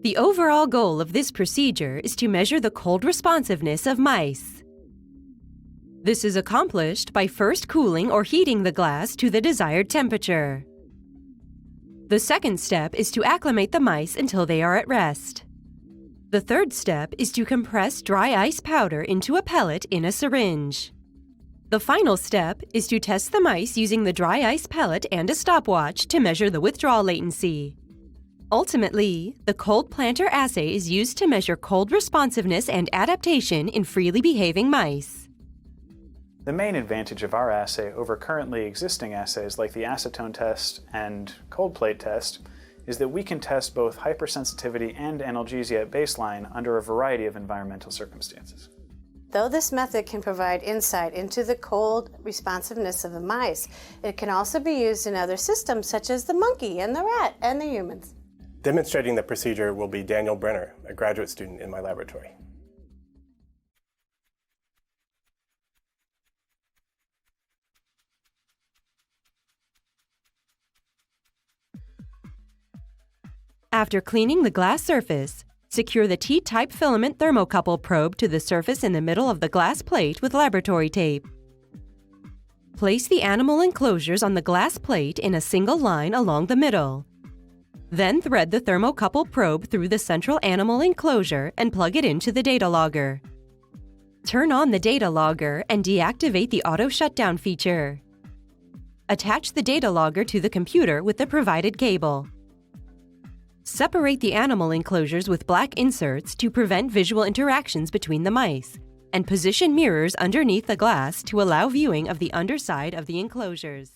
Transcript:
The overall goal of this procedure is to measure the cold responsiveness of mice. This is accomplished by first cooling or heating the glass to the desired temperature. The second step is to acclimate the mice until they are at rest. The third step is to compress dry ice powder into a pellet in a syringe. The final step is to test the mice using the dry ice pellet and a stopwatch to measure the withdrawal latency. Ultimately, the Cold Plantar Assay is used to measure cold responsiveness and adaptation in freely behaving mice. The main advantage of our assay over currently existing assays like the acetone test and cold plate test is that we can test both hypersensitivity and analgesia at baseline under a variety of environmental circumstances. Though this method can provide insight into the cold responsiveness of the mice, it can also be used in other systems such as the monkey and the rat and the humans. Demonstrating the procedure will be Daniel Brenner, a graduate student in my laboratory. After cleaning the glass surface, secure the T-type filament thermocouple probe to the surface in the middle of the glass plate with laboratory tape. Place the animal enclosures on the glass plate in a single line along the middle. Then thread the thermocouple probe through the central animal enclosure and plug it into the data logger. Turn on the data logger and deactivate the auto shutdown feature. Attach the data logger to the computer with the provided cable. Separate the animal enclosures with black inserts to prevent visual interactions between the mice, and position mirrors underneath the glass to allow viewing of the underside of the enclosures.